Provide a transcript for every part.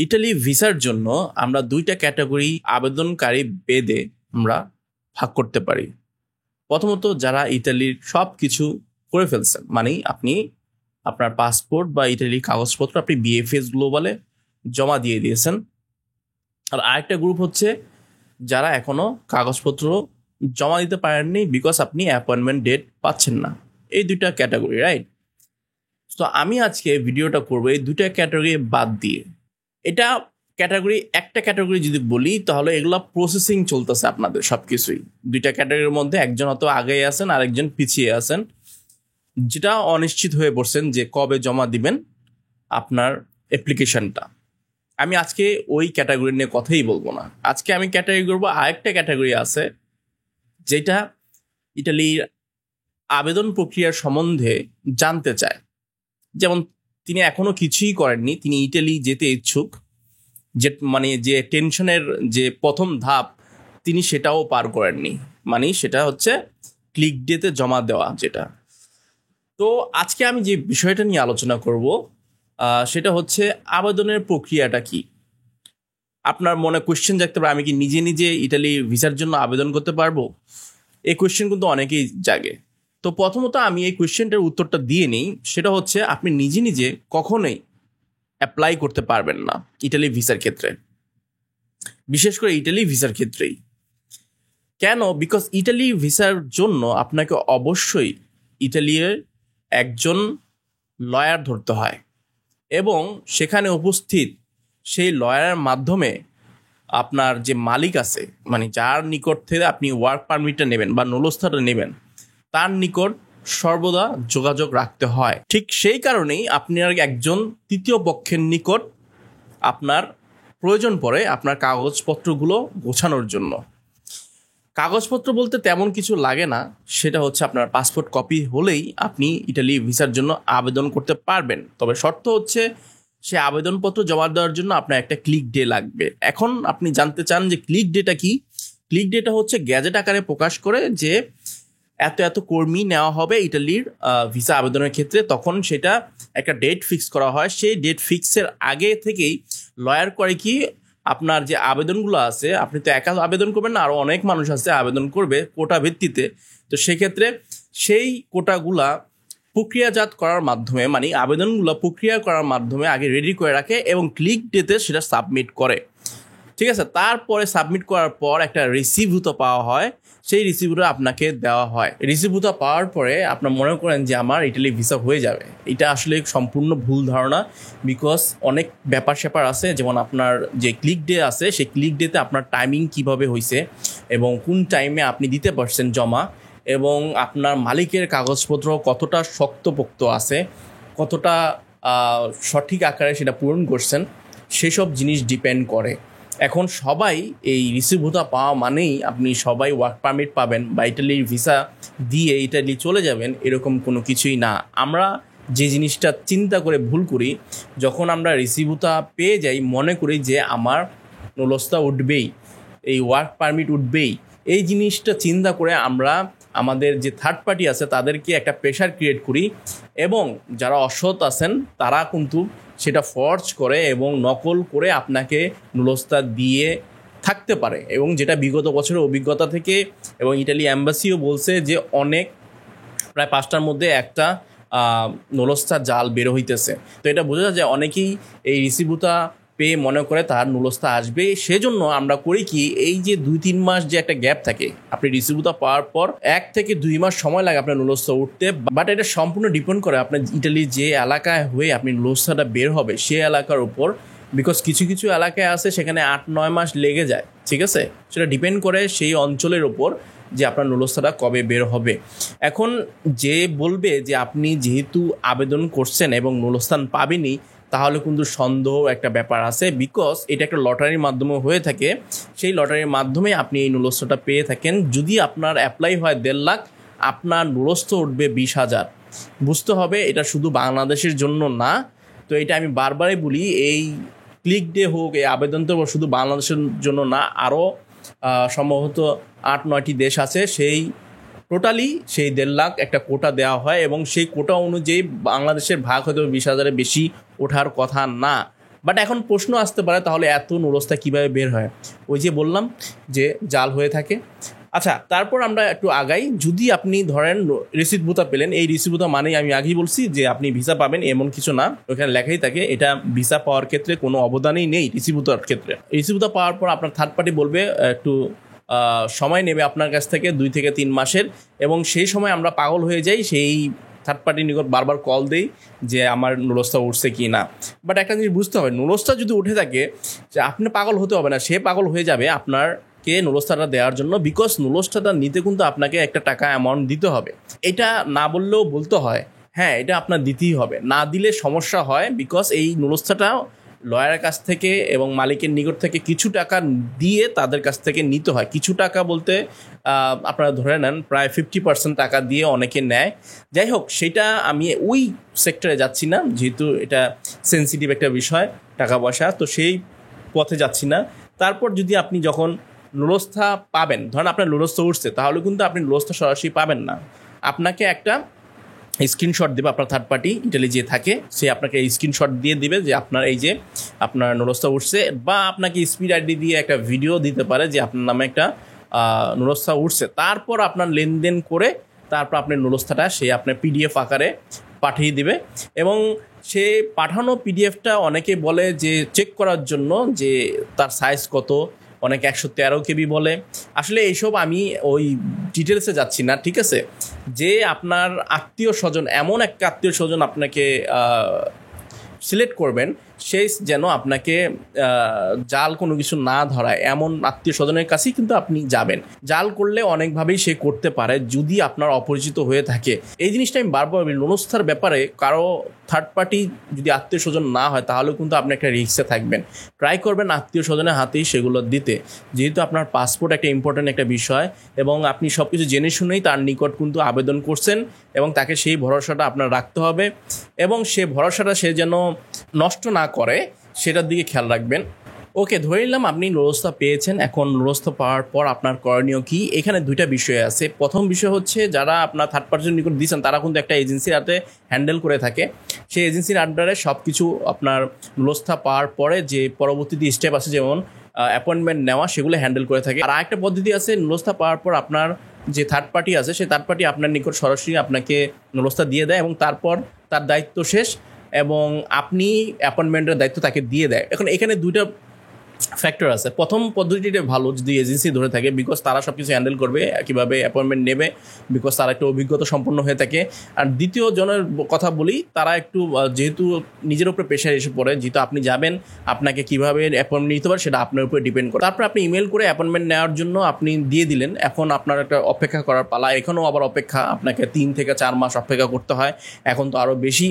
Italy ভিসার জন্য আমরা দুইটা ক্যাটাগরি আবেদনকারী বেদে আমরা ভাগ করতে পারি। প্রথমত, যারা ইটালির সব কিছু করে ফেলছেন, মানে আপনি আপনার পাসপোর্ট বা ইটালির কাগজপত্র আপনি বিএফএস গ্লোবালে জমা দিয়ে দিয়েছেন। আর আরেকটা গ্রুপ হচ্ছে যারা এখনো কাগজপত্র জমা দিতে পারেননি বিকজ আপনি অ্যাপয়েন্টমেন্ট ডেট পাচ্ছেন না। এই দুইটা ক্যাটাগরি, রাইট? তো আমি আজকে ভিডিওটা করবো এই দুইটা ক্যাটাগরি বাদ দিয়ে। এটা ক্যাটাগরি, একটা ক্যাটাগরি যদি বলি তাহলে এগুলা প্রসেসিং চলতেছে আপনাদের সব কিছুই। দুইটা ক্যাটাগরির মধ্যে একজন হয়তো আগেই আছেন, আরেকজন পিছিয়ে আছেন, যেটা অনিশ্চিত হয়ে পড়ছেন যে কবে জমা দিবেন আপনার অ্যাপ্লিকেশনটা। আমি আজকে ওই ক্যাটাগরি নিয়ে কথাই বলবো না। আজকে আমি ক্যাটাগরি করবো আরেকটা ক্যাটাগরি আছে যেটা ইটালির আবেদন প্রক্রিয়ার সম্বন্ধে জানতে চায়। যেমন তিনি এখনো কিছুই করেননি, তিনি ইটালি যেতে ইচ্ছুক, যে মানে যে টেনশনের যে প্রথম ধাপ তিনি সেটাও পার করেননি, মানে সেটা হচ্ছে ক্লিক ডেতে জমা দেওয়া যেটা। তো আজকে আমি যে বিষয়টা নিয়ে আলোচনা করব সেটা হচ্ছে আবেদনের প্রক্রিয়াটা কি। আপনার মনে কোয়েশ্চেন জাগতে পারে, আমি কি নিজে নিজে ইটালি ভিসার জন্য আবেদন করতে পারবো? এই কোয়েশ্চেন কিন্তু অনেকেই জাগে। তো প্রথমত আমি এই কোয়েশ্চেনটার উত্তরটা দিয়ে নিই। সেটা হচ্ছে আপনি নিজে নিজে কখনোই অ্যাপ্লাই করতে পারবেন না ইটালি ভিসার ক্ষেত্রে, বিশেষ করে ইটালি ভিসার ক্ষেত্রেই। কেন? বিকজ ইটালি ভিসার জন্য আপনাকে অবশ্যই ইটালির একজন লয়ার ধরতে হয় এবং সেখানে উপস্থিত সেই লয়ারের মাধ্যমে আপনার যে মালিক আছে, মানে যার নিকট থেকে আপনি ওয়ার্ক পারমিটটা নেবেন বা নুলস্থাটা নেবেন, তার নিকট সর্বদা যোগাযোগ রাখতে হয়। ঠিক সেই কারণেই আপনার একজন তৃতীয় পক্ষের নিকট আপনার প্রয়োজন পড়ে আপনার কাগজপত্রগুলো গোছানোর জন্য। কাগজপত্র বলতে তেমন কিছু লাগে না, সেটা হচ্ছে আপনার পাসপোর্ট কপি হলেই আপনি ইটালি ভিসার জন্য আবেদন করতে পারবেন। তবে শর্ত হচ্ছে সে আবেদনপত্র জমা দেওয়ার জন্য আপনার একটা ক্লিক ডে লাগবে। এখন আপনি জানতে চান যে ক্লিক ডেটা কি? ক্লিক ডেটা হচ্ছে গ্যাজেট আকারে প্রকাশ করে যে এত এত কর্মী নেওয়া হবে ইটালির ভিসা আবেদনের ক্ষেত্রে। তখন সেটা একটা ডেট ফিক্স করা হয়। সেই ডেট ফিক্সের আগে থেকেই লয়ার করে কি, আপনার যে আবেদনগুলো আছে, আপনি তো একা আবেদন করবেন না, আরও অনেক মানুষ আছে আবেদন করবে কোটা ভিত্তিতে। তো সেক্ষেত্রে সেই কোটাগুলা প্রক্রিয়াজাত করার মাধ্যমে, মানে আবেদনগুলো প্রক্রিয়া করার মাধ্যমে আগে রেডি করে রাখে এবং ক্লিক ডেতে সেটা সাবমিট করে। ঠিক আছে? তারপরে সাবমিট করার পর একটা রিসিভূত পাওয়া হয়, সেই রিসিভটা আপনাকে দেওয়া হয়। রিসিভূত পাওয়ার পরে আপনার মনে করেন যে আমার ইটালি ভিসা হয়ে যাবে। এটা আসলে সম্পূর্ণ ভুল ধারণা। বিকজ অনেক ব্যাপার স্যাপার আছে, যেমন আপনার যে ক্লিক ডে আছে, সেই ক্লিক ডেতে আপনার টাইমিং কিভাবে হয়েছে এবং কোন টাইমে আপনি দিতে পারছেন জমা, এবং আপনার মালিকের কাগজপত্র কতটা শক্তপোক্ত আছে, কতটা সঠিক আকারে সেটা পূরণ করছেন, সেসব জিনিস ডিপেন্ড করে। এখন সবাই এই রিসিভূতা পাওয়া মানেই আপনি সবাই ওয়ার্ক পারমিট পাবেন বা ইটালির ভিসা দিয়ে ইটালি চলে যাবেন, এরকম কোনো কিছুই না। আমরা যে জিনিসটা চিন্তা করে ভুল করি, যখন আমরা রিসিভূতা পেয়ে যাই মনে করি যে আমার নুলস্তা উঠবেই, এই ওয়ার্ক পারমিট উঠবেই। এই জিনিসটা চিন্তা করে আমরা আমাদের যে থার্ড পার্টি আছে তাদেরকে একটা প্রেশার ক্রিয়েট করি, এবং যারা অসৎ আছেন তারা কিন্তু সেটা ফর্জ করে এবং নকল করে আপনাকে নুলস্তা দিয়ে থাকতে পারে। এবং যেটা বিগত বছরের অভিজ্ঞতা থেকে, এবং ইটালি অ্যাম্বাসিও বলছে যে অনেক, প্রায় 5টার মধ্যে একটা নুলস্তা জাল বের হইতেছে। তো এটা বোঝা যায় যে অনেকেই এই রিসিভূতা পেয়ে মনে করে তার নুলস্তা আসবে। সেজন্য আমরা করি কি, এই যে 2-3 মাস যে একটা গ্যাপ থাকে, আপনি রিসিভূতা পাওয়ার পর 1 থেকে 2 মাস সময় লাগে আপনার নুলস্তা উঠতে। বাট এটা সম্পূর্ণ ডিপেন্ড করে আপনার ইটালির যে এলাকায় হয়ে আপনি নুলস্তাটা বের হবে সেই এলাকার উপর। বিকজ কিছু কিছু এলাকায় আছে সেখানে 8-9 মাস লেগে যায়। ঠিক আছে? সেটা ডিপেন্ড করে সেই অঞ্চলের উপর যে আপনার নুলস্তাটা কবে বের হবে। এখন যে বলবে যে আপনি যেহেতু আবেদন করছেন এবং নুলস্থান পাবেনই, তাহলে কিন্তু সন্দেহ একটা ব্যাপার আছে। বিকজ এটা একটা লটারির মাধ্যমে হয়ে থাকে। সেই লটারির মাধ্যমে আপনি এই নুলস্থাটা পেয়ে থাকেন। যদি আপনার অ্যাপ্লাই হয় 1.5 লাখ, আপনার নুলস্থ উঠবে 20,000। বুঝতে হবে এটা শুধু বাংলাদেশের জন্য না। তো এটা আমি বারবারই বলি, এই ক্লিক ডে হোক, এই আবেদন তো শুধু বাংলাদেশের জন্য না, আরও সম্ভবত 8-9টি দেশ আছে। সেই টোটালি সেই 1.5 লাখ একটা কোটা দেওয়া হয়, এবং সেই কোটা অনুযায়ী বাংলাদেশের ভাগ হয়তো 20,000-এর বেশি ওঠার কথা না। বাট এখন প্রশ্ন আসতে পারে তাহলে এত নুরস্তা কিভাবে বের হয়? ওই যে বললাম যে জাল হয়ে থাকে। আচ্ছা, তারপর আমরা একটু আগাই। যদি আপনি ধরেন রিসিট বুতা পেলেন, এই রিসিট বুতা মানে আমি আগেই বলছি যে আপনি ভিসা পাবেন এমন কিছু না, ওখানে লেখাই থাকে। এটা ভিসা পাওয়ার ক্ষেত্রে কোনো অবদানই নেই রিসিট বুতার ক্ষেত্রে। রিসিট বুতা পাওয়ার পর আপনার থার্ড পার্টি বলবে একটু সময় নেবে আপনার কাছ থেকে 2 থেকে 3 মাসের, এবং সেই সময় আমরা পাগল হয়ে যাই, সেই থার্ড পার্টির নিকট বারবার কল দেই যে আমার নুরস্তা উঠছে কি না। বাট একটা জিনিস বুঝতে হবে, নুরস্তা যদি উঠে থাকে যে আপনি পাগল হতে হবে না, সে পাগল হয়ে যাবে আপনারকে নুরস্তাটা দেওয়ার জন্য, বিকজ নুরস্তাটা নিতে কিন্তু আপনাকে একটা টাকা অ্যামাউন্ট দিতে হবে। এটা না বললেও বলতে হয়, হ্যাঁ এটা আপনার দিতেই হবে, না দিলে সমস্যা হয়। বিকজ এই নুরস্তাটা লয়ারের কাছ থেকে এবং মালিকের নিকট থেকে কিছু টাকা দিয়ে তাদের কাছ থেকে নিতে হয়। কিছু টাকা বলতে আপনারা ধরে নেন প্রায় 50% টাকা দিয়ে অনেকে নেয়। যাই হোক, সেটা আমি ওই সেক্টরে যাচ্ছি না, যেহেতু এটা সেন্সিটিভ একটা বিষয় টাকা পয়সা, তো সেই পথে যাচ্ছি না। তারপর যদি আপনি যখন নুরস্থা পাবেন, ধরেন আপনার নুরস্থা উঠছে, তাহলে কিন্তু আপনি নুরস্থা সরাসরি পাবেন না, আপনাকে একটা স্ক্রিনশট দেবে আপনার থার্ড পার্টি ইটালি যে থাকে, সে আপনাকে স্ক্রিনশট দিয়ে দিবে যে আপনার এই যে আপনার নুরস্থা উঠছে, বা আপনাকে স্পিড আইডি দিয়ে একটা ভিডিও দিতে পারে যে আপনার নামে একটা নুরস্থা উঠছে। তারপর আপনার লেনদেন করে তারপর আপনার নুরস্থাটা সে আপনার পিডিএফ আকারে পাঠিয়ে দিবে, এবং সে পাঠানো পিডিএফটা অনেকে বলে যে চেক করার জন্য যে তার সাইজ কত, অনেকে 113 KB বলে। আসলে এইসব আমি ওই ডিটেলসে যাচ্ছি না, ঠিক আছে। যে আপনার আত্মীয় স্বজন, এমন একটা আত্মীয় স্বজন আপনাকে সিলেক্ট করবেন, সেই যেন আপনাকে জাল কোনো কিছু না ধরায়, এমন আত্মীয় স্বজনের কাছেই কিন্তু আপনি যাবেন। জাল করলে অনেকভাবেই সে করতে পারে যদি আপনার অপরিচিত হয়ে থাকে। এই জিনিসটা আমি বারবার বলি, নুরস্থার ব্যাপারে কারো থার্ড পার্টি যদি আত্মীয় স্বজন না হয় তাহলেও কিন্তু আপনি একটা রিস্কে থাকবেন। ট্রাই করবেন আত্মীয় স্বজনের হাতেই সেগুলো দিতে, যেহেতু আপনার পাসপোর্ট একটা ইম্পর্টেন্ট একটা বিষয়, এবং আপনি সব কিছু জেনে শুনেই তার নিকট কিন্তু আবেদন করছেন, এবং তাকে সেই ভরসাটা আপনার রাখতে হবে, এবং সে ভরসাটা সে যেন নষ্ট না করে সেটার দিকে খেয়াল রাখবেন। ওকে, ধরে নিলাম আপনি নুরস্থা পেয়েছেন। এখন নুরস্থা পাওয়ার পর আপনার করণীয় কি? এখানে দুইটা বিষয় আছে। প্রথম বিষয় হচ্ছে, যারা আপনার থার্ড পার্টির নিকট দিচ্ছেন তারা কিন্তু একটা এজেন্সির হাতে হ্যান্ডেল করে থাকে। সেই এজেন্সির আন্ডারে সব কিছু আপনার নুরস্থা পাওয়ার পরে যে পরবর্তীতে স্টেপ আছে, যেমন অ্যাপয়েন্টমেন্ট নেওয়া, সেগুলো হ্যান্ডেল করে থাকে। আর একটা পদ্ধতি আছে, নুরস্থা পাওয়ার পর আপনার যে থার্ড পার্টি আছে সেই থার্ড পার্টি আপনার নিকট সরাসরি আপনাকে নুরস্থা দিয়ে দেয়, এবং তারপর তার দায়িত্ব শেষ এবং আপনি অ্যাপয়েন্টমেন্টের দায়িত্ব তাকে দিয়ে দেয়। এখন এখানে দুইটা ফ্যাক্টর আছে। প্রথম পদ্ধতিটা ভালো যদি এজেন্সি ধরে থাকে, বিকজ তারা সব কিছু হ্যান্ডেল করবে, কীভাবে অ্যাপয়েন্টমেন্ট নেবে, বিকজ তারা একটু অভিজ্ঞতা সম্পন্ন হয়ে থাকে। আর দ্বিতীয় জনের কথা বলি, তারা একটু যেহেতু নিজের উপরে প্রেশার এসে পড়ে, যেহেতু আপনি যাবেন, আপনাকে কীভাবে অ্যাপয়েন্টমেন্ট নিতে পারে সেটা আপনার উপরে ডিপেন্ড করে। তারপর আপনি ইমেল করে অ্যাপয়েন্টমেন্ট নেওয়ার জন্য আপনি দিয়ে দিলেন, এখন আপনার একটা অপেক্ষা করার পালা। এখনও আবার অপেক্ষা, আপনাকে 3 থেকে 4 মাস অপেক্ষা করতে হয়, এখন তো আরও বেশি।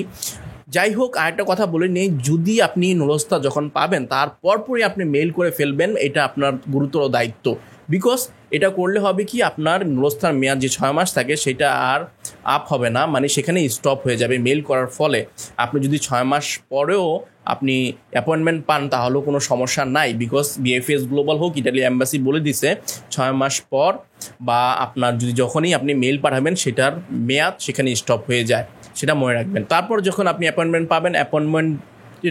যাই হোক, আরেকটা কথা বলে নেই, যদি আপনি নুরস্থা যখন পাবেন তার পরপরই আপনি মেইল করে ফেলবেন, এটা আপনার গুরুতর দায়িত্ব। বিকজ এটা করলে হবে কি, আপনার নুরস্থার মেয়াদ যে 6 মাস থাকে সেটা আর আপ হবে না, মানে সেখানেই স্টপ হয়ে যাবে মেইল করার ফলে। আপনি যদি 6 মাস পরেও আপনি অ্যাপয়েন্টমেন্ট পান তাহলেও কোনো সমস্যা নাই, বিকজ বিএফএস গ্লোবাল হোক, ইটালি অ্যাম্বাসি বলে দিছে 6 মাস পর বা আপনার যদি যখনই আপনি মেইল পাঠাবেন সেটার মেয়াদ সেখানে স্টপ হয়ে যায়, সেটা মনে রাখবেন। তারপর যখন আপনি অ্যাপয়েন্টমেন্ট পাবেন, অ্যাপয়েন্টমেন্ট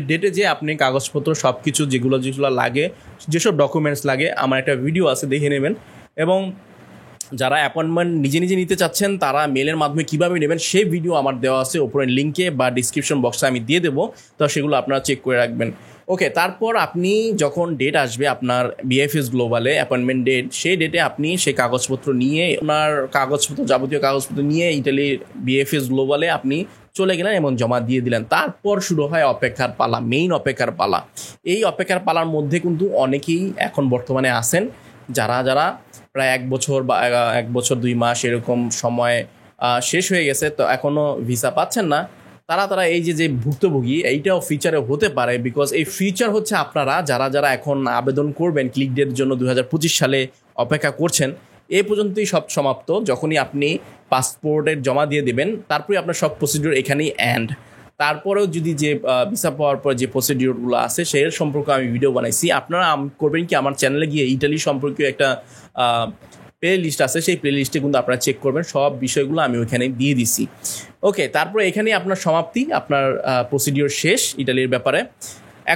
ডেটে যে আপনি কাগজপত্র সব কিছু যেগুলো লাগে, যেসব ডকুমেন্টস লাগে, আমার একটা ভিডিও আছে, দেখে নেবেন। এবং যারা অ্যাপয়েন্টমেন্ট নিজে নিজে নিতে চাচ্ছেন তারা মেলের মাধ্যমে কীভাবে নেবেন সেই ভিডিও আমার দেওয়া আছে উপরের লিঙ্কে বা ডিসক্রিপশন বক্সে আমি দিয়ে দেবো, তো সেগুলো আপনারা চেক করে রাখবেন। ওকে, তারপর আপনি যখন ডেট আসবে আপনার বিএফএস গ্লোবালে অ্যাপয়েন্টমেন্ট ডেট, সেই ডেটে আপনি সেই কাগজপত্র নিয়ে, আপনার কাগজপত্র যাবতীয় কাগজপত্র নিয়ে ইটালির বিএফএস গ্লোবালে আপনি চলে গেলেন এবং জমা দিয়ে দিলেন। তারপর শুরু হয় অপেক্ষার পালা, মেইন অপেক্ষার পালা। এই অপেক্ষার পালার মধ্যে কিন্তু অনেকেই এখন বর্তমানে আছেন যারা প্রায় 1 বছর বা 1 বছর 2 মাস এরকম সময় শেষ হয়ে গেছে, তো এখনও ভিসা পাচ্ছেন না। তারা এই যে ভুক্তভোগী, এইটাও ফিচারে হতে পারে, বিকজ এই ফিচার হচ্ছে আপনারা যারা এখন আবেদন করবেন ক্লিক ডেট জন্য 2025 সালে অপেক্ষা করছেন, এই পর্যন্তই সব সমাপ্ত। যখনই আপনি পাসপোর্টের জমা দিয়ে দেবেন তারপরে আপনার সব প্রসিডিওর এখানেই এন্ড। তারপরেও যদি যে ভিসা পাওয়ার পর যে প্রসিডিওরগুলো আছে সেই সম্পর্কে আমি ভিডিও বানাইছি, আপনারা করবেন কি, আমার চ্যানেলে গিয়ে ইটালি সম্পর্কে একটা প্লে লিস্ট আছে, সেই প্লে লিস্টে কিন্তু আপনারা চেক করবেন, সব বিষয়গুলো আমি ওইখানে দিয়ে দিছি। ওকে, তারপরে এখানেই আপনার সমাপ্তি, আপনার প্রসিডিওর শেষ ইটালির ব্যাপারে।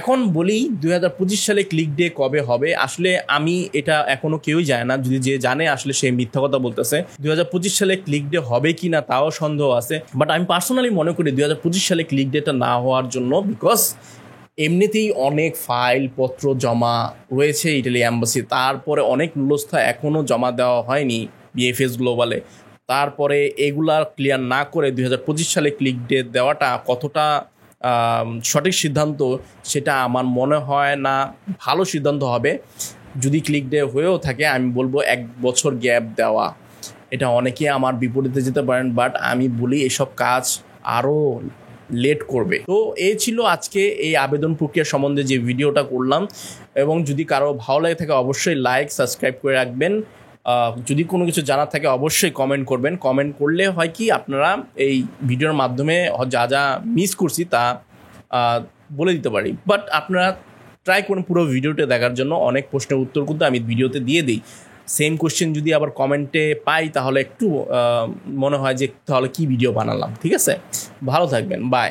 এখন বলি 2025 সালে ক্লিক ডে কবে হবে। আসলে আমি এটা এখনো কেউই জানে না, যদি যে জানে আসলে সে মিথ্যা কথা বলতেছে। 2025 সালে ক্লিক ডে হবে কি না তাও সন্দেহ আছে, বাট আমি পার্সোনালি মনে করি 2025 সালে ক্লিক ডেটা না হওয়ার জন্য, বিকজ এমনিতেই অনেক ফাইল পত্র জমা রয়েছে ইটালি অ্যাম্বাসি, তারপরে অনেক নুলস্থা এখনও জমা দেওয়া হয়নি বিএফএস গ্লোবালে। তারপরে এগুলা ক্লিয়ার না করে 2025 সালে ক্লিক ডে দেওয়াটা কতটা সঠিক সিদ্ধান্ত সেটা আমার মনে হয় না ভালো সিদ্ধান্ত হবে। যদি ক্লিক ডে হয়েও থাকে আমি বলবো 1 বছর গ্যাপ দেওয়া। এটা অনেকে আমার বিপরীতে যেতে পারেন, বাট আমি বলি এসব কাজ আরও লেট করবে। তো এই ছিল আজকে এই আবেদন প্রক্রিয়া সম্বন্ধে যে ভিডিওটা করলাম, এবং যদি কারো ভালো লাগে থাকে অবশ্যই লাইক সাবস্ক্রাইব করে রাখবেন। যদি কোনো কিছু জানার থাকে অবশ্যই কমেন্ট করবেন। কমেন্ট করলে হয় কি আপনারা এই ভিডিওর মাধ্যমে যা যা মিস করছি তা বলে দিতে পারি, বাট আপনারা ট্রাই করুন পুরো ভিডিওটা দেখার জন্য। অনেক প্রশ্নের উত্তর কিন্তু আমি ভিডিওতে দিয়ে দিই। সেম কোশ্চেন যদি আবার কমেন্টে পাই তাহলে একটু মনে হয় যে তাহলে কি ভিডিও বানালাম। ঠিক আছে, ভালো থাকবেন, বাই।